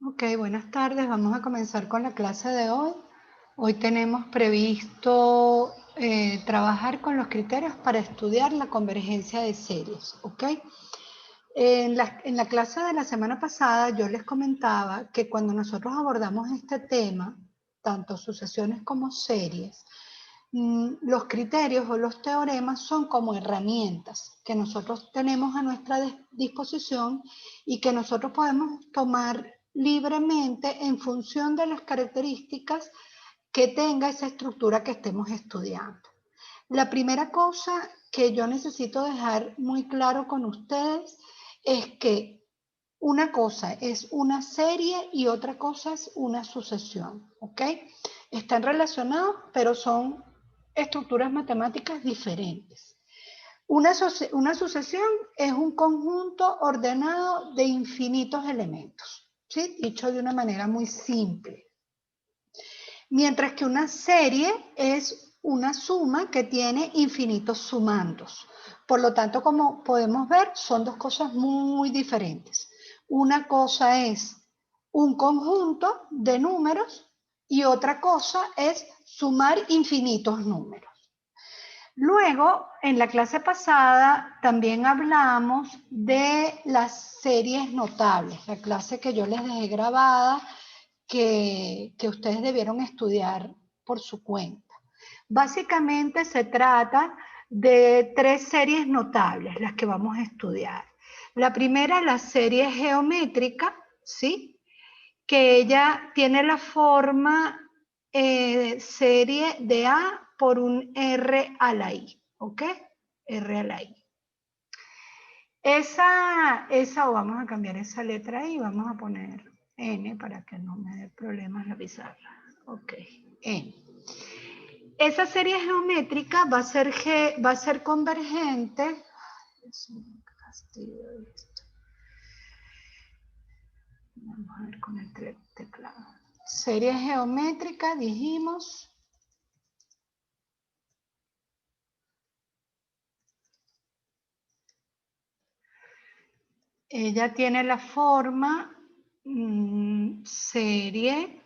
Ok, buenas tardes. Vamos a comenzar con la clase de hoy. Hoy tenemos previsto trabajar con los criterios para estudiar la convergencia de series. ¿Ok? En la clase de la semana pasada yo les comentaba que cuando nosotros abordamos este tema, tanto sucesiones como series, los criterios o los teoremas son como herramientas que nosotros tenemos a nuestra disposición y que nosotros podemos tomar libremente en función de las características que tenga esa estructura que estemos estudiando. La primera cosa que yo necesito dejar muy claro con ustedes es que una cosa es una serie y otra cosa es una sucesión, ¿ok? Están relacionados, pero son estructuras matemáticas diferentes. Una sucesión es un conjunto ordenado de infinitos elementos, ¿sí? Dicho de una manera muy simple. Mientras que una serie es una suma que tiene infinitos sumandos. Por lo tanto, como podemos ver, son dos cosas muy diferentes. Una cosa es un conjunto de números y otra cosa es sumar infinitos números. Luego, en la clase pasada, también hablamos de las series notables, la clase que yo les dejé grabada, que ustedes debieron estudiar por su cuenta. Básicamente se trata de tres series notables, las que vamos a estudiar. La primera, la serie geométrica, ¿sí? Que ella tiene la forma serie de A por un R a la I, ¿ok? R a la I. O vamos a cambiar esa letra I, vamos a poner N para que no me dé problemas la pizarra. Ok, N. Esa serie geométrica va a ser convergente. Es un castigo esto. Vamos a ver con el teclado. Serie geométrica, dijimos. Ella tiene la forma serie.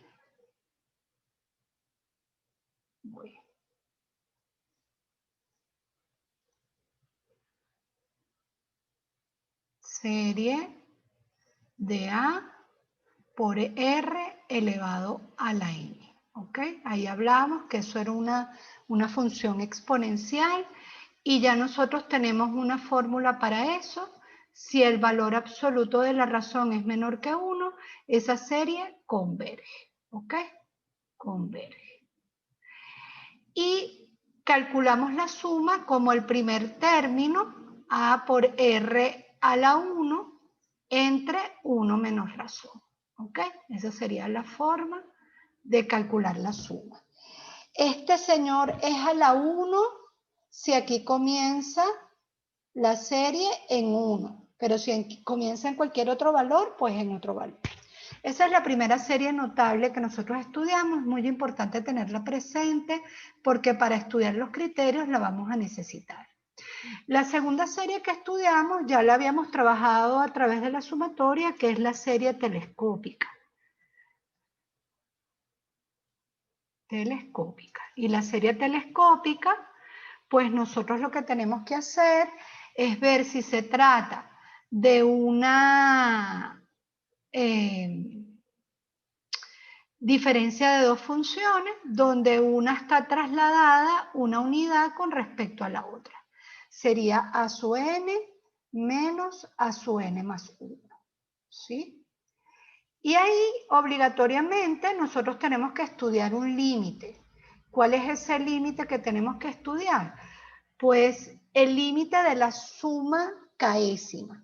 Serie de A por R elevado a la N. ¿Ok? Ahí hablamos que eso era una función exponencial y ya nosotros tenemos una fórmula para eso. Si el valor absoluto de la razón es menor que 1, esa serie converge. ¿Ok? Converge. Y calculamos la suma como el primer término, A por R a la 1, entre 1 menos razón. ¿Ok? Esa sería la forma de calcular la suma. Este señor es a la 1 si aquí comienza la serie en 1, pero si comienza en cualquier otro valor, pues en otro valor. Esa es la primera serie notable que nosotros estudiamos, es muy importante tenerla presente porque para estudiar los criterios la vamos a necesitar. La segunda serie que estudiamos ya la habíamos trabajado a través de la sumatoria, que es la serie telescópica. Y la serie telescópica, pues nosotros lo que tenemos que hacer es ver si se trata de una diferencia de dos funciones donde una está trasladada una unidad con respecto a la otra. Sería a sub n menos a sub n más 1. ¿Sí? Y ahí obligatoriamente nosotros tenemos que estudiar un límite. ¿Cuál es ese límite que tenemos que estudiar? Pues el límite de la suma késima.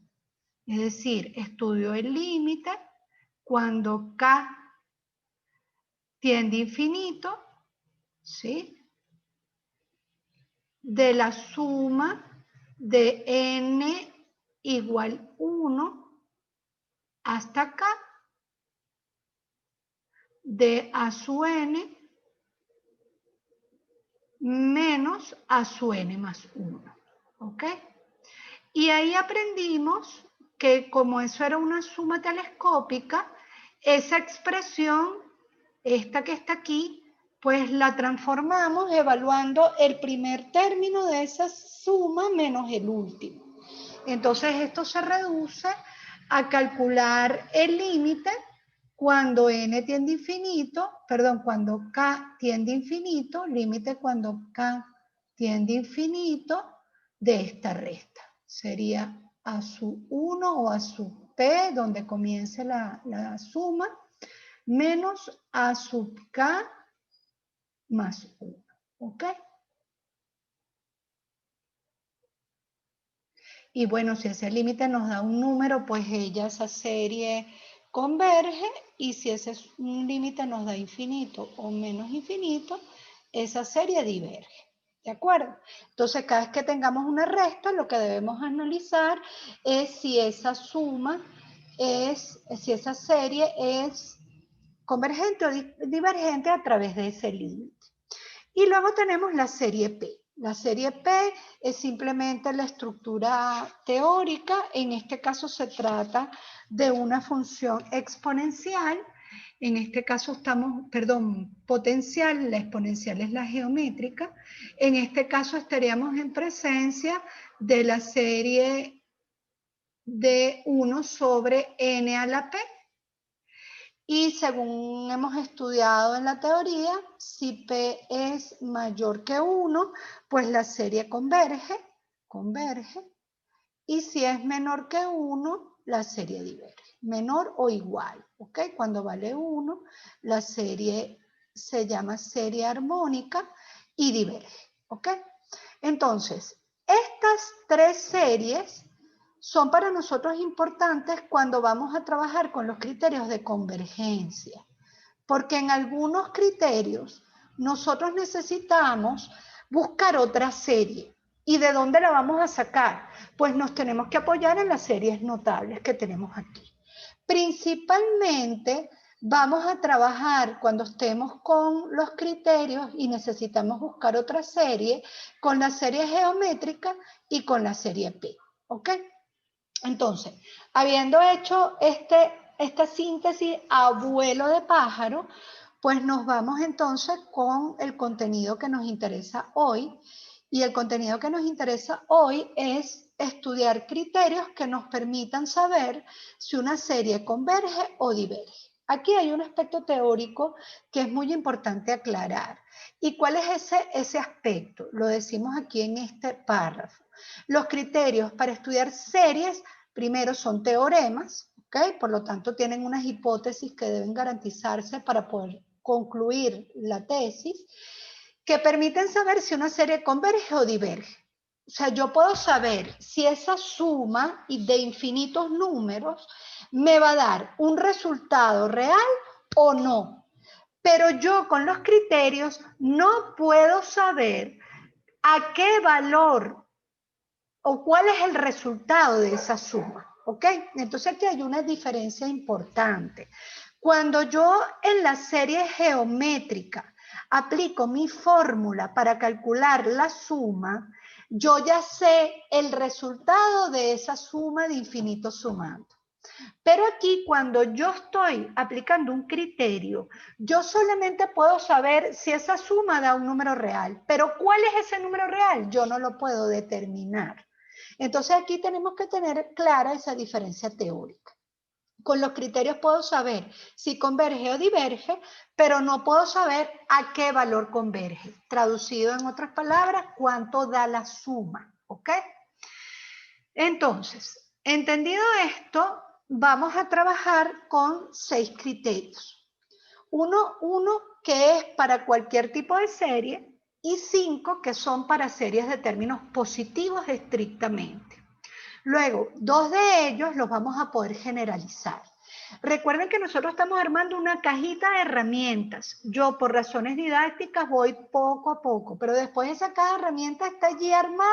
Es decir, estudio el límite cuando k tiende a infinito, ¿sí? De la suma de n igual 1 hasta acá de a sub n menos a sub n más 1. ¿Ok? Y ahí aprendimos que como eso era una suma telescópica, esa expresión, esta que está aquí, pues la transformamos evaluando el primer término de esa suma menos el último. Entonces esto se reduce a calcular el límite cuando n tiende a infinito, perdón, cuando k tiende a infinito, límite cuando k tiende a infinito de esta resta. Sería a sub 1 o a sub p, donde comience la suma, menos a sub k más 1. ¿Ok? Y bueno, si ese límite nos da un número, pues esa serie converge, y si ese límite nos da infinito o menos infinito, esa serie diverge. ¿De acuerdo? Entonces, cada vez que tengamos una resta, lo que debemos analizar es si esa suma si esa serie es convergente o divergente a través de ese límite. Y luego tenemos la serie P. La serie P es simplemente la estructura teórica. En este caso se trata de una función exponencial. En este caso potencial, la exponencial es la geométrica. En este caso estaríamos en presencia de la serie de 1 sobre n a la p. Y según hemos estudiado en la teoría, si P es mayor que 1, pues la serie converge. Y si es menor que 1, la serie diverge. Menor o igual, ¿ok? Cuando vale 1, la serie se llama serie armónica y diverge, ¿ok? Entonces, estas tres series son para nosotros importantes cuando vamos a trabajar con los criterios de convergencia, porque en algunos criterios nosotros necesitamos buscar otra serie. ¿Y de dónde la vamos a sacar? Pues nos tenemos que apoyar en las series notables que tenemos aquí. Principalmente vamos a trabajar cuando estemos con los criterios y necesitamos buscar otra serie, con la serie geométrica y con la serie P. ¿Ok? Entonces, habiendo hecho esta síntesis a vuelo de pájaro, pues nos vamos entonces con el contenido que nos interesa hoy. Y el contenido que nos interesa hoy es estudiar criterios que nos permitan saber si una serie converge o diverge. Aquí hay un aspecto teórico que es muy importante aclarar. ¿Y cuál es ese aspecto? Lo decimos aquí en este párrafo. Los criterios para estudiar series, primero son teoremas, ¿ok? Por lo tanto tienen unas hipótesis que deben garantizarse para poder concluir la tesis, que permiten saber si una serie converge o diverge. O sea, yo puedo saber si esa suma de infinitos números me va a dar un resultado real o no. Pero yo con los criterios no puedo saber a qué valor o cuál es el resultado de esa suma. ¿Ok? Entonces aquí hay una diferencia importante. Cuando yo en la serie geométrica aplico mi fórmula para calcular la suma, yo ya sé el resultado de esa suma de infinito sumando. Pero aquí cuando yo estoy aplicando un criterio, yo solamente puedo saber si esa suma da un número real. Pero ¿cuál es ese número real? Yo no lo puedo determinar. Entonces aquí tenemos que tener clara esa diferencia teórica. Con los criterios puedo saber si converge o diverge, pero no puedo saber a qué valor converge. Traducido en otras palabras, cuánto da la suma. ¿Ok? Entonces, entendido esto, vamos a trabajar con 6 criterios. Uno que es para cualquier tipo de serie y 5 que son para series de términos positivos estrictamente. Luego, 2 de ellos los vamos a poder generalizar. Recuerden que nosotros estamos armando una cajita de herramientas. Yo, por razones didácticas, voy poco a poco, pero después esa caja de herramientas está allí armada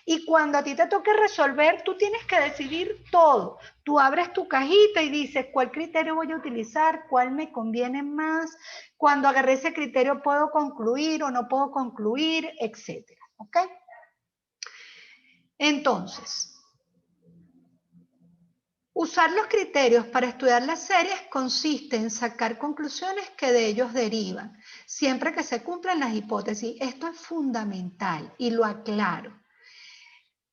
y cuando a ti te toque resolver, tú tienes que decidir todo. Tú abres tu cajita y dices cuál criterio voy a utilizar, cuál me conviene más, cuando agarré ese criterio puedo concluir o no puedo concluir, etcétera. ¿Ok? Entonces, Usar los criterios para estudiar las series consiste en sacar conclusiones que de ellos derivan, siempre que se cumplan las hipótesis. Esto es fundamental y lo aclaro.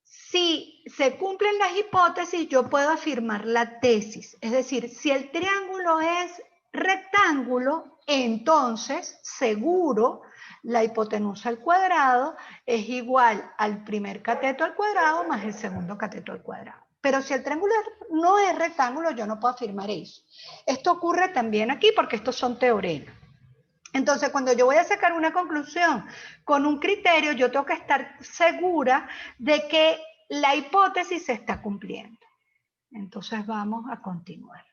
Si se cumplen las hipótesis, yo puedo afirmar la tesis. Es decir, si el triángulo es rectángulo, entonces seguro la hipotenusa al cuadrado es igual al primer cateto al cuadrado más el segundo cateto al cuadrado. Pero si el triángulo no es rectángulo, yo no puedo afirmar eso. Esto ocurre también aquí porque estos son teoremas. Entonces, cuando yo voy a sacar una conclusión con un criterio, yo tengo que estar segura de que la hipótesis se está cumpliendo. Entonces, vamos a continuar.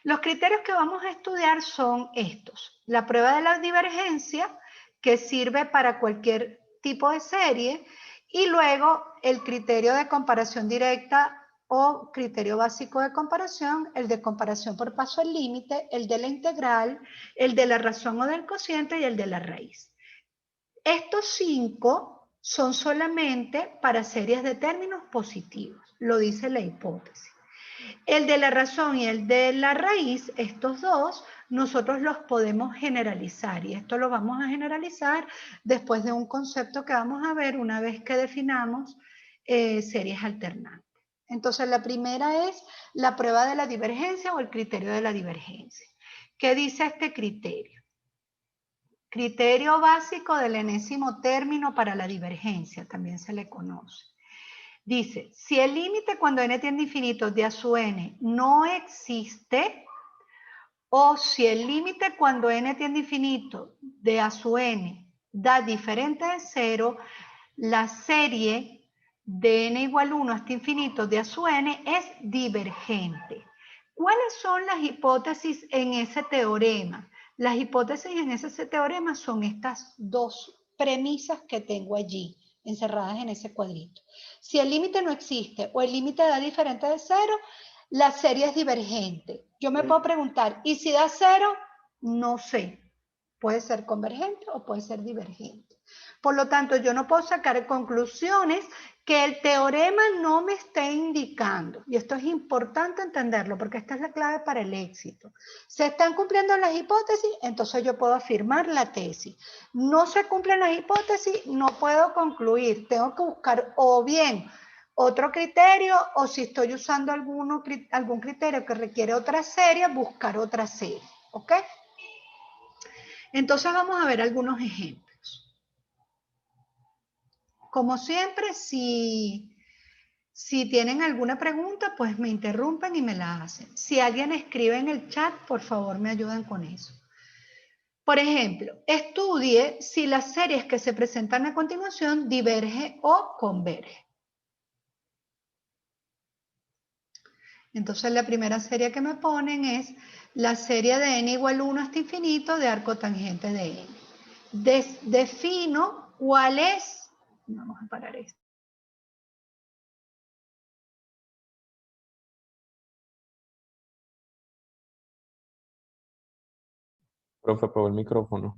Los criterios que vamos a estudiar son estos. La prueba de la divergencia, que sirve para cualquier tipo de serie, y luego el criterio de comparación directa o criterio básico de comparación, el de comparación por paso al límite, el de la integral, el de la razón o del cociente y el de la raíz. Estos 5 son solamente para series de términos positivos, lo dice la hipótesis. El de la razón y el de la raíz, estos dos, nosotros los podemos generalizar y esto lo vamos a generalizar después de un concepto que vamos a ver una vez que definamos series alternantes. Entonces la primera es la prueba de la divergencia o el criterio de la divergencia. ¿Qué dice este criterio? Criterio básico del enésimo término para la divergencia, también se le conoce. Dice, si el límite cuando n tiende a infinito de a su n no existe, o si el límite cuando n tiende a infinito de a su n da diferente de 0, la serie de n igual 1 hasta infinito de a su n es divergente. ¿Cuáles son las hipótesis en ese teorema? Las hipótesis en ese teorema son estas dos premisas que tengo allí, encerradas en ese cuadrito. Si el límite no existe o el límite da diferente de 0, la serie es divergente. Yo me puedo preguntar, ¿y si da 0? No sé. Puede ser convergente o puede ser divergente. Por lo tanto, yo no puedo sacar conclusiones que el teorema no me esté indicando. Y esto es importante entenderlo porque esta es la clave para el éxito. ¿Se están cumpliendo las hipótesis? Entonces yo puedo afirmar la tesis. No se cumplen las hipótesis, no puedo concluir. Tengo que buscar o bien otro criterio o si estoy usando algún criterio que requiere otra serie, buscar otra serie. ¿Ok? Entonces vamos a ver algunos ejemplos. Como siempre, si tienen alguna pregunta, pues me interrumpen y me la hacen. Si alguien escribe en el chat, por favor me ayudan con eso. Por ejemplo, estudie si las series que se presentan a continuación diverge o converge. Entonces la primera serie que me ponen es la serie de n igual 1 hasta infinito de arco tangente de n. Defino cuál es, vamos a parar esto. Profe, apagó el micrófono.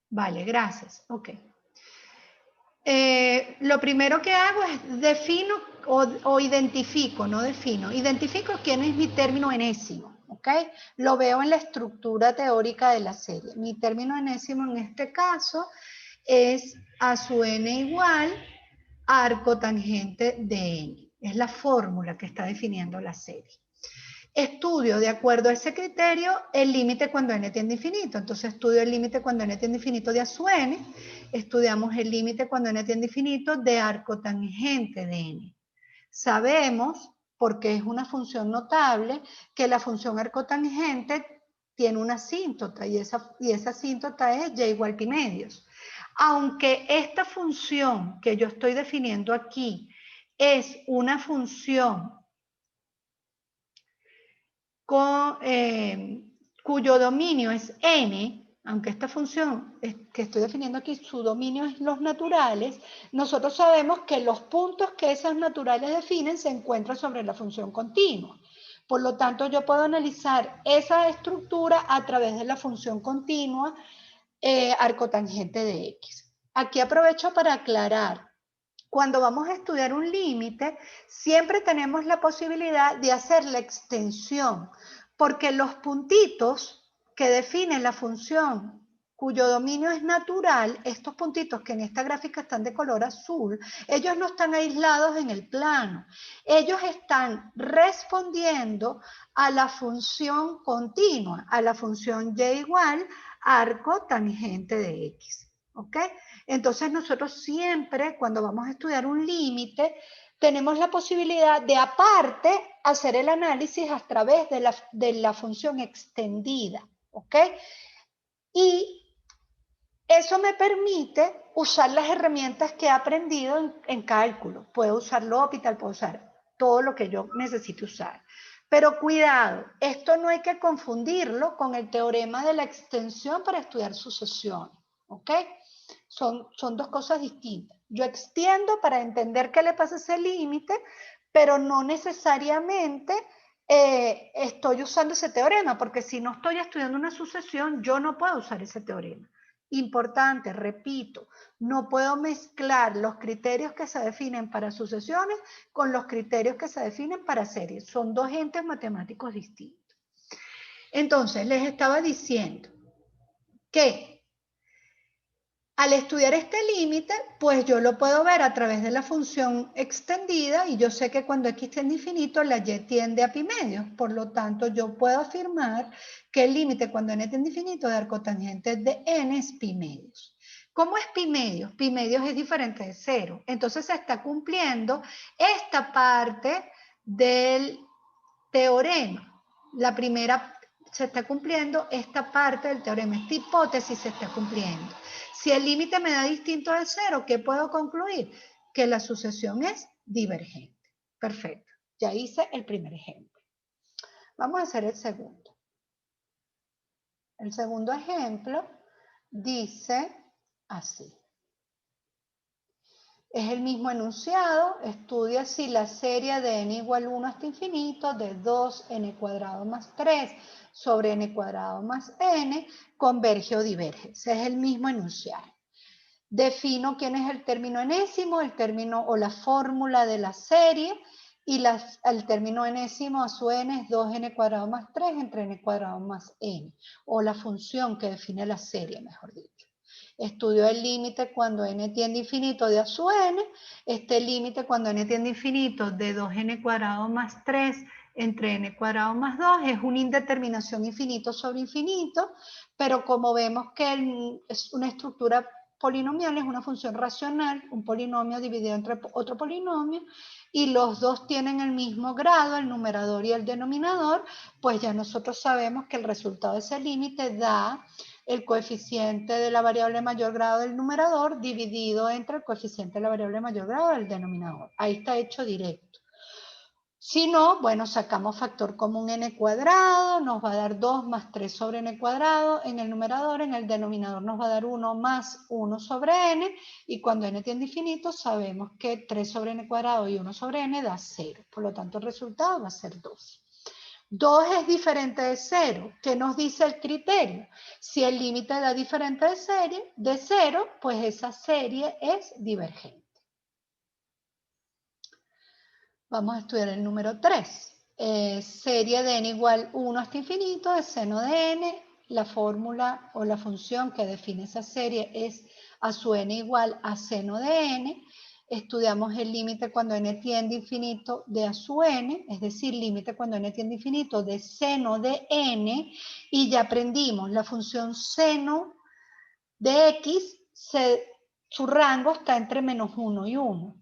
Vale, gracias. Ok. Lo primero que hago es defino o identifico, no defino. Identifico quién es mi término enésimo, ¿ok? Lo veo en la estructura teórica de la serie. Mi término enésimo en este caso es a su n igual arco tangente de n. Es la fórmula que está definiendo la serie. Estudio, de acuerdo a ese criterio, el límite cuando n tiende a infinito. Entonces estudio el límite cuando n tiende a infinito de a su n. Estudiamos el límite cuando n tiende a infinito de arco tangente de n. Sabemos, porque es una función notable, que la función arcotangente tiene una asíntota y esa asíntota es y igual pi medios. Aunque esta función que yo estoy definiendo aquí es una función cuyo dominio es n, aunque esta función que estoy definiendo aquí, su dominio es los naturales, nosotros sabemos que los puntos que esos naturales definen se encuentran sobre la función continua. Por lo tanto, yo puedo analizar esa estructura a través de la función continua arcotangente de x. Aquí aprovecho para aclarar. cuando vamos a estudiar un límite, siempre tenemos la posibilidad de hacer la extensión, porque los puntitos que definen la función cuyo dominio es natural, estos puntitos que en esta gráfica están de color azul, ellos no están aislados en el plano, ellos están respondiendo a la función continua, a la función y igual arco tangente de x. ¿Ok? Entonces nosotros siempre, cuando vamos a estudiar un límite, tenemos la posibilidad de aparte hacer el análisis a través de la función extendida. ¿Ok? Y eso me permite usar las herramientas que he aprendido en cálculo. Puedo usar L'Hopital, puedo usar todo lo que yo necesite usar. Pero cuidado, esto no hay que confundirlo con el teorema de la extensión para estudiar sucesiones. ¿Ok? Son dos cosas distintas. Yo extiendo para entender qué le pasa a ese límite, pero no necesariamente estoy usando ese teorema, porque si no estoy estudiando una sucesión, yo no puedo usar ese teorema. Importante, repito, no puedo mezclar los criterios que se definen para sucesiones con los criterios que se definen para series. Son dos entes matemáticos distintos. Entonces, les estaba diciendo que al estudiar este límite, pues yo lo puedo ver a través de la función extendida y yo sé que cuando x tiende a infinito, la y tiende a pi medios. Por lo tanto, yo puedo afirmar que el límite cuando n tiende a infinito de arcotangente de n es pi medios. ¿Cómo es pi medios? Pi medios es diferente de 0. Entonces se está cumpliendo esta parte del teorema. La primera se está cumpliendo esta parte del teorema. Esta hipótesis se está cumpliendo. Si el límite me da distinto de 0, ¿qué puedo concluir? Que la sucesión es divergente. Perfecto. Ya hice el primer ejemplo. Vamos a hacer el segundo. El segundo ejemplo dice así. Es el mismo enunciado, estudia si la serie de n igual 1 hasta infinito de 2n cuadrado más 3 sobre n cuadrado más n converge o diverge. Ese es el mismo enunciado. Defino quién es el término enésimo, el término o la fórmula de la serie, y el término enésimo a su n es 2n cuadrado más 3 entre n cuadrado más n, o la función que define la serie, mejor dicho. Estudio el límite cuando n tiende a infinito de a su n, este límite cuando n tiende a infinito de 2n cuadrado más 3 entre n cuadrado más 2 es una indeterminación infinito sobre infinito, pero como vemos que es una estructura polinomial, es una función racional, un polinomio dividido entre otro polinomio, y los dos tienen el mismo grado, el numerador y el denominador, pues ya nosotros sabemos que el resultado de ese límite da el coeficiente de la variable mayor grado del numerador dividido entre el coeficiente de la variable mayor grado del denominador. Ahí está hecho directo. Si no, bueno, sacamos factor común n cuadrado, nos va a dar 2 más 3 sobre n cuadrado en el numerador, en el denominador nos va a dar 1 más 1 sobre n, y cuando n tiende a infinito sabemos que 3 sobre n cuadrado y 1 sobre n da 0, por lo tanto el resultado va a ser 2. 2 es diferente de 0. ¿Qué nos dice el criterio? Si el límite da diferente de 0, pues esa serie es divergente. Vamos a estudiar el número 3. Serie de n igual 1 hasta infinito de seno de n. La fórmula o la función que define esa serie es a su n igual a seno de n. Estudiamos el límite cuando n tiende a infinito de a su n, es decir, límite cuando n tiende a infinito de seno de n, y ya aprendimos la función seno de x, su rango está entre menos 1 y 1.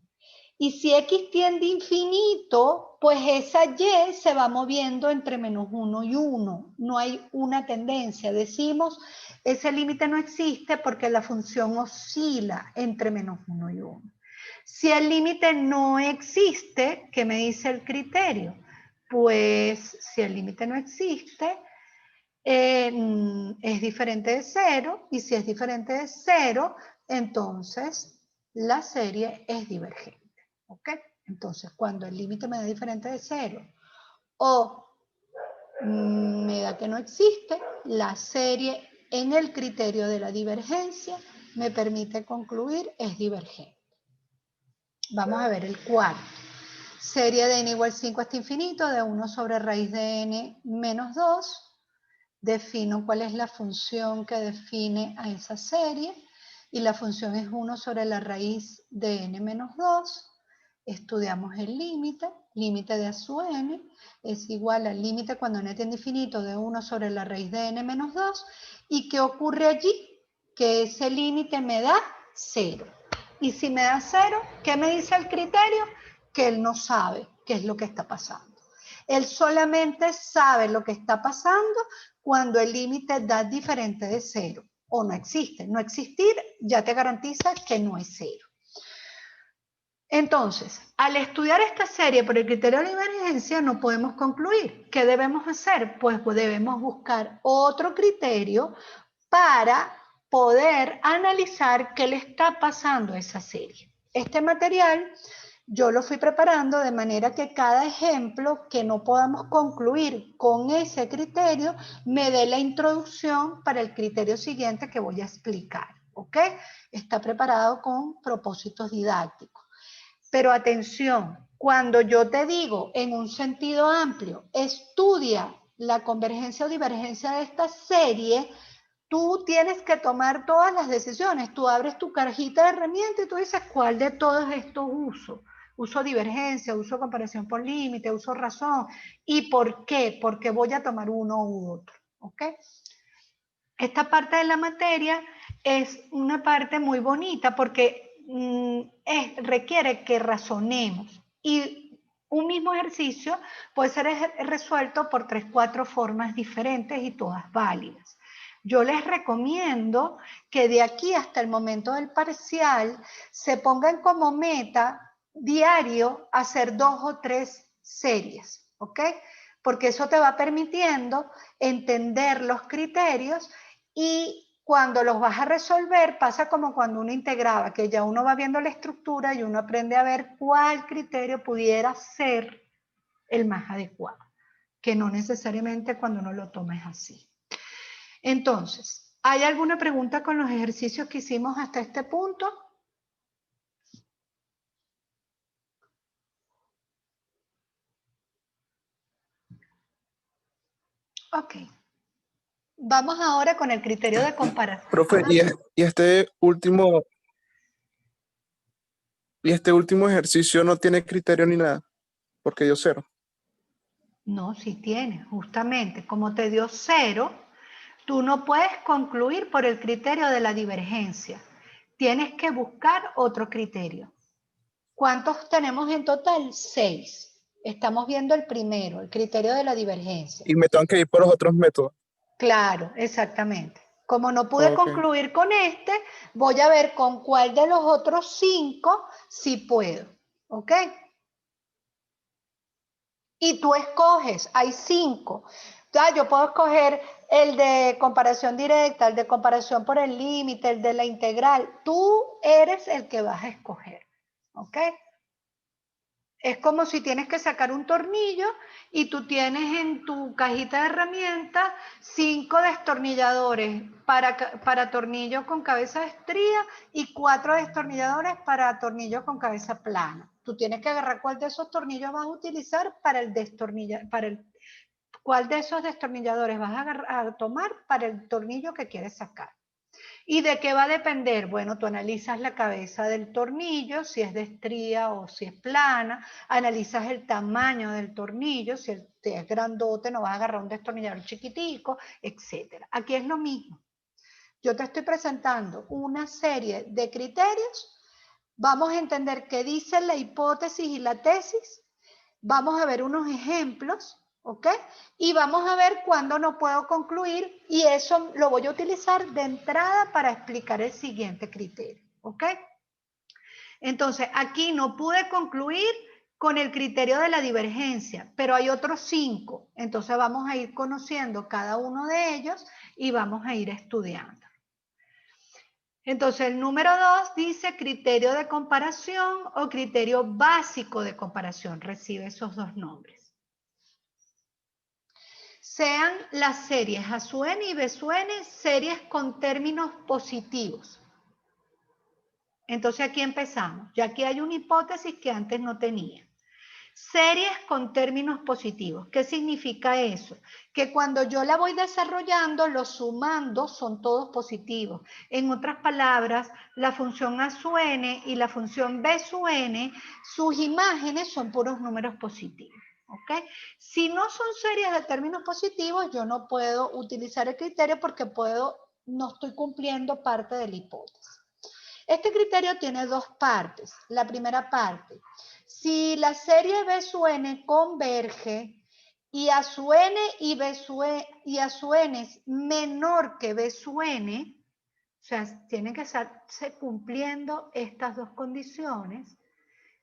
Y si x tiende a infinito, pues esa y se va moviendo entre menos 1 y 1. No hay una tendencia. Decimos, ese límite no existe porque la función oscila entre menos 1 y 1. Si el límite no existe, ¿qué me dice el criterio? Pues si el límite no existe, es diferente de 0, y si es diferente de 0, entonces la serie es divergente. ¿Ok? Entonces, cuando el límite me da diferente de 0 o me da que no existe, la serie en el criterio de la divergencia me permite concluir es divergente. Vamos a ver el cuarto. Serie de n igual 5 hasta infinito de 1 sobre raíz de n menos 2. Defino cuál es la función que define a esa serie. Y la función es 1 sobre la raíz de n menos 2. Estudiamos el límite. Límite de a sub n es igual al límite cuando n tiende a infinito de 1 sobre la raíz de n menos 2. ¿Y qué ocurre allí? Que ese límite me da 0. Y si me da 0, ¿qué me dice el criterio? Que él no sabe qué es lo que está pasando. Él solamente sabe lo que está pasando cuando el límite da diferente de 0 o no existe. No existir ya te garantiza que no es 0. Entonces, al estudiar esta serie por el criterio de divergencia no podemos concluir. ¿Qué debemos hacer? Pues debemos buscar otro criterio para poder analizar qué le está pasando a esa serie. Este material yo lo fui preparando de manera que cada ejemplo que no podamos concluir con ese criterio me dé la introducción para el criterio siguiente que voy a explicar. ¿Ok? Está preparado con propósitos didácticos. Pero atención, cuando yo te digo en un sentido amplio, estudia la convergencia o divergencia de esta serie, tú tienes que tomar todas las decisiones. Tú abres tu cajita de herramientas y tú dices cuál de todos estos uso. Uso divergencia, uso comparación por límite, uso razón. ¿Y por qué? Porque voy a tomar uno u otro. ¿Ok? Esta parte de la materia es una parte muy bonita porque requiere que razonemos. Y un mismo ejercicio puede ser resuelto por 3, 4 formas diferentes y todas válidas. Yo les recomiendo que de aquí hasta el momento del parcial se pongan como meta diario hacer 2 o 3 series, ¿ok? Porque eso te va permitiendo entender los criterios y cuando los vas a resolver pasa como cuando uno integraba, que ya uno va viendo la estructura y uno aprende a ver cuál criterio pudiera ser el más adecuado, que no necesariamente cuando uno lo toma es así. Entonces, ¿hay alguna pregunta con los ejercicios que hicimos hasta este punto? Ok. Vamos ahora con el criterio de comparación. Profe, y este último ejercicio no tiene criterio ni nada, porque dio 0. No, sí tiene, justamente. Como te dio 0, tú no puedes concluir por el criterio de la divergencia. Tienes que buscar otro criterio. ¿Cuántos tenemos en total? 6. Estamos viendo el primero, el criterio de la divergencia. Y me tengo que ir por los otros métodos. Claro, exactamente. Como no pude Ok. concluir con este, voy a ver con cuál de los otros 5 sí puedo. ¿Ok? Y tú escoges, hay 5. Yo puedo escoger el de comparación directa, el de comparación por el límite, el de la integral. Tú eres el que vas a escoger. ¿Ok? Es como si tienes que sacar un tornillo y tú tienes en tu cajita de herramientas 5 destornilladores para tornillos con cabeza de estría y 4 destornilladores para tornillos con cabeza plana. Tú tienes que agarrar cuál de esos tornillos vas a utilizar para el cuál de esos destornilladores vas a tomar para el tornillo que quieres sacar. ¿Y de qué va a depender? Bueno, tú analizas la cabeza del tornillo, si es de estría o si es plana, analizas el tamaño del tornillo, si es grandote no vas a agarrar un destornillador chiquitico, etc. Aquí es lo mismo. Yo te estoy presentando una serie de criterios, vamos a entender qué dice la hipótesis y la tesis, vamos a ver unos ejemplos, ¿ok? Y vamos a ver cuándo no puedo concluir y eso lo voy a utilizar de entrada para explicar el siguiente criterio, ¿ok? Entonces, aquí no pude concluir con el criterio de la divergencia, pero hay otros 5. Entonces vamos a ir conociendo cada uno de ellos y vamos a ir estudiando. Entonces, el número 2 dice criterio de comparación o criterio básico de comparación. Recibe esos 2 nombres. Sean las series A sub n y B sub n series con términos positivos. Entonces aquí empezamos. Ya aquí hay una hipótesis que antes no tenía. Series con términos positivos. ¿Qué significa eso? Que cuando yo la voy desarrollando, los sumandos son todos positivos. En otras palabras, la función a su n y la función b su n, sus imágenes son puros números positivos. ¿Okay? Si no son series de términos positivos, yo no puedo utilizar el criterio porque no estoy cumpliendo parte de la hipótesis. Este criterio tiene dos partes. La primera parte, si la serie B su n converge y a su n y a su n es menor que B su n, o sea, tienen que estarse cumpliendo estas dos condiciones.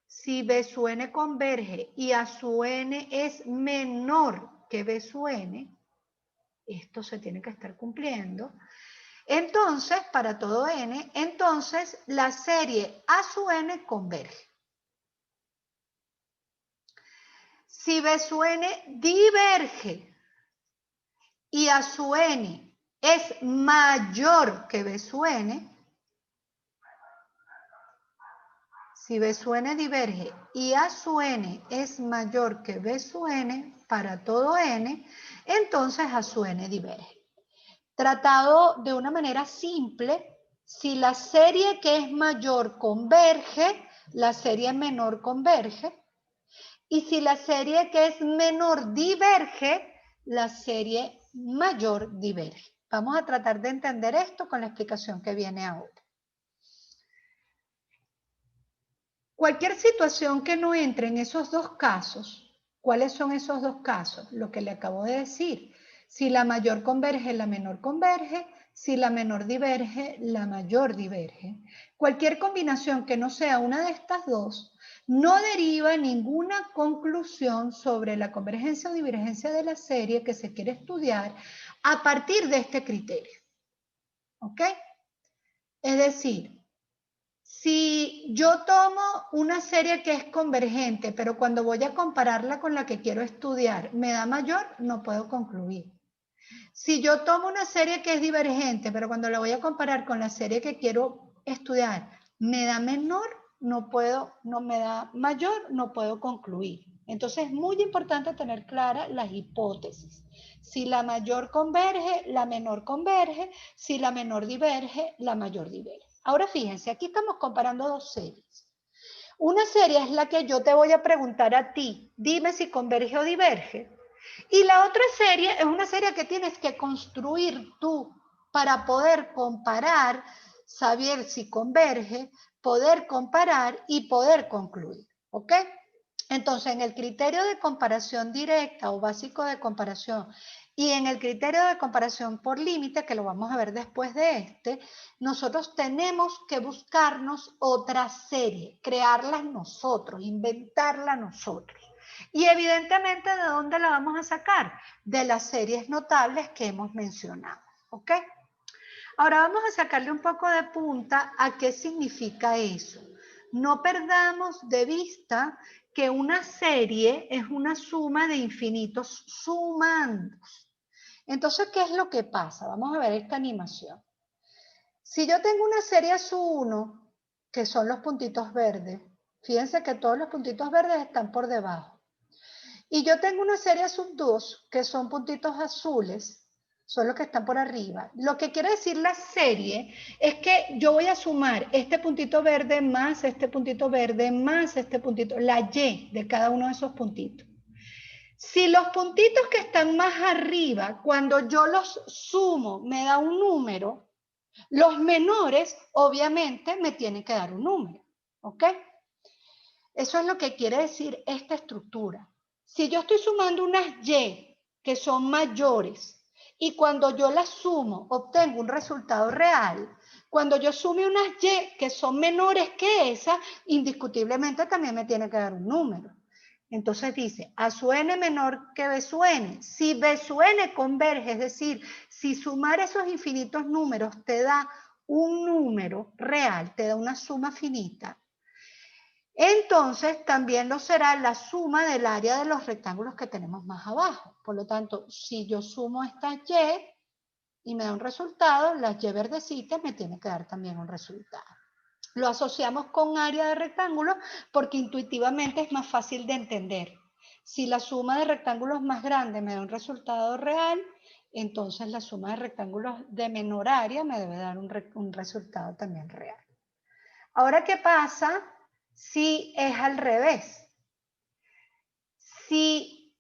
Si B su n converge y a su n es menor que B su n, esto se tiene que estar cumpliendo. Entonces, para todo n, entonces la serie a su n converge. Si B su n diverge y a su n es mayor que B su n, si B su n diverge y a su n es mayor que B su n para todo n, entonces a su n diverge. Tratado de una manera simple, si la serie que es mayor converge, la serie menor converge. Y si la serie que es menor diverge, la serie mayor diverge. Vamos a tratar de entender esto con la explicación que viene ahora. Cualquier situación que no entre en esos dos casos, ¿cuáles son esos dos casos? Lo que le acabo de decir. Si la mayor converge, la menor converge. Si la menor diverge, la mayor diverge. Cualquier combinación que no sea una de estas dos no deriva ninguna conclusión sobre la convergencia o divergencia de la serie que se quiere estudiar a partir de este criterio. ¿Ok? Es decir, si yo tomo una serie que es convergente, pero cuando voy a compararla con la que quiero estudiar me da mayor, no puedo concluir. Si yo tomo una serie que es divergente, pero cuando la voy a comparar con la serie que quiero estudiar me da menor, no me da mayor, no puedo concluir. Entonces es muy importante tener claras las hipótesis. Si la mayor converge, la menor converge. Si la menor diverge, la mayor diverge. Ahora fíjense, aquí estamos comparando dos series. Una serie es la que yo te voy a preguntar a ti, dime si converge o diverge. Y la otra serie es una serie que tienes que construir tú para poder comparar, saber si converge, poder comparar y poder concluir. ¿Ok? Entonces, en el criterio de comparación directa o básico de comparación y en el criterio de comparación por límite, que lo vamos a ver después de este, nosotros tenemos que buscarnos otra serie, crearla nosotros, inventarla nosotros. Y evidentemente, ¿de dónde la vamos a sacar? De las series notables que hemos mencionado. ¿Ok? Ahora vamos a sacarle un poco de punta a qué significa eso. No perdamos de vista que una serie es una suma de infinitos sumandos. Entonces, ¿qué es lo que pasa? Vamos a ver esta animación. Si yo tengo una serie sub1, que son los puntitos verdes, fíjense que todos los puntitos verdes están por debajo. Y yo tengo una serie sub2, que son puntitos azules, son los que están por arriba. Lo que quiere decir la serie es que yo voy a sumar este puntito verde más este puntito verde más este puntito, la Y de cada uno de esos puntitos. Si los puntitos que están más arriba, cuando yo los sumo, me da un número, los menores obviamente me tienen que dar un número. ¿Ok? Eso es lo que quiere decir esta estructura. Si yo estoy sumando unas Y que son mayores y cuando yo las sumo obtengo un resultado real, cuando yo sume unas Y que son menores que esas, indiscutiblemente también me tiene que dar un número. Entonces dice, a su n menor que b su n. Si b su n converge, es decir, si sumar esos infinitos números te da un número real, te da una suma finita, entonces también lo será la suma del área de los rectángulos que tenemos más abajo. Por lo tanto, si yo sumo estas Y y me da un resultado, las Y verdecitas me tienen que dar también un resultado. Lo asociamos con área de rectángulos porque intuitivamente es más fácil de entender. Si la suma de rectángulos más grandes me da un resultado real, entonces la suma de rectángulos de menor área me debe dar un resultado también real. Ahora, ¿qué pasa si es al revés? Si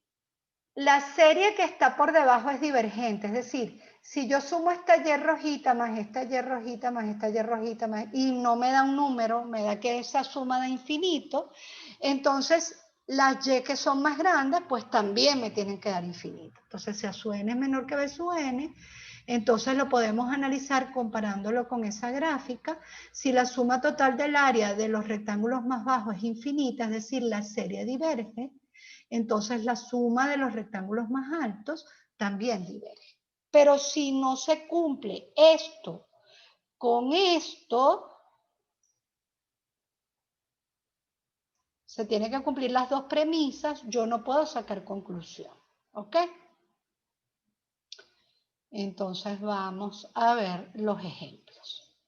la serie que está por debajo es divergente, es decir, si yo sumo esta Y rojita más esta Y rojita más esta Y rojita más, y no me da un número, me da que esa suma da infinito, entonces las Y que son más grandes, pues también me tienen que dar infinito. Entonces, si A sub n es menor que B sub n, entonces lo podemos analizar comparándolo con esa gráfica. Si la suma total del área de los rectángulos más bajos es infinita, es decir, la serie diverge, entonces la suma de los rectángulos más altos también diverge. Pero si no se cumple esto con esto, se tienen que cumplir las dos premisas, yo no puedo sacar conclusión. ¿Ok? Entonces vamos a ver los ejemplos.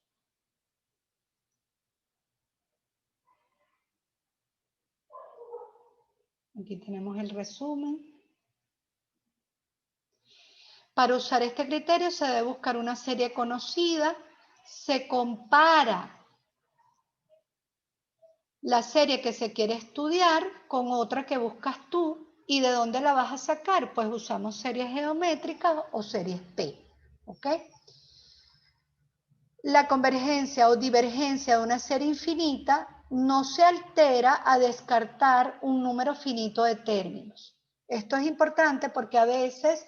Aquí tenemos el resumen. Para usar este criterio se debe buscar una serie conocida, se compara la serie que se quiere estudiar con otra que buscas tú. ¿Y de dónde la vas a sacar? Pues usamos series geométricas o series P. ¿Ok? La convergencia o divergencia de una serie infinita no se altera a descartar un número finito de términos. Esto es importante porque a veces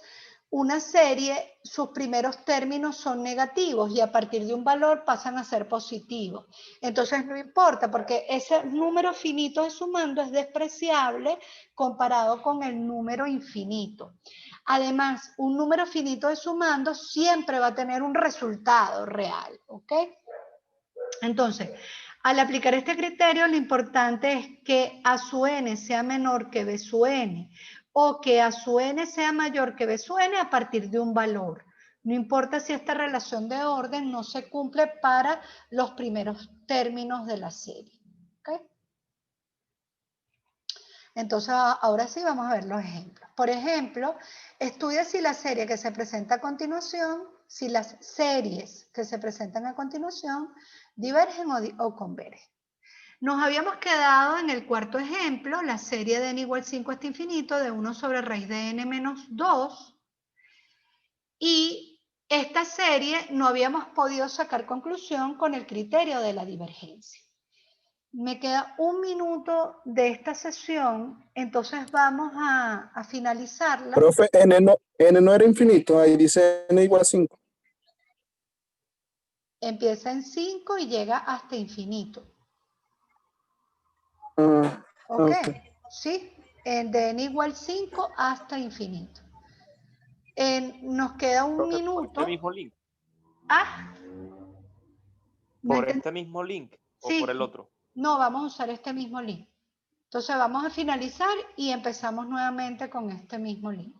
una serie, sus primeros términos son negativos y a partir de un valor pasan a ser positivos. Entonces no importa porque ese número finito de sumando es despreciable comparado con el número infinito. Además, un número finito de sumando siempre va a tener un resultado real, ¿ok? Entonces, al aplicar este criterio, lo importante es que A sub n sea menor que B sub n o que A sub n sea mayor que B sub n a partir de un valor. No importa si esta relación de orden no se cumple para los primeros términos de la serie. ¿Ok? Entonces, ahora sí vamos a ver los ejemplos. Por ejemplo, estudia si la serie que se presenta a continuación, si las series que se presentan a continuación divergen o convergen. Nos habíamos quedado en el cuarto ejemplo, la serie de n igual 5 hasta infinito de 1 sobre raíz de n menos 2. Y esta serie no habíamos podido sacar conclusión con el criterio de la divergencia. Me queda un minuto de esta sesión, entonces vamos a finalizarla. Profe, n no era infinito, ahí dice n igual a 5. Empieza en 5 y llega hasta infinito. ¿Ok? ¿Sí? De n igual 5 hasta infinito. Nos queda un minuto. Por este mismo link. Ah. Por este mismo link o Sí. por el otro. No, vamos a usar este mismo link. Entonces vamos a finalizar y empezamos nuevamente con este mismo link.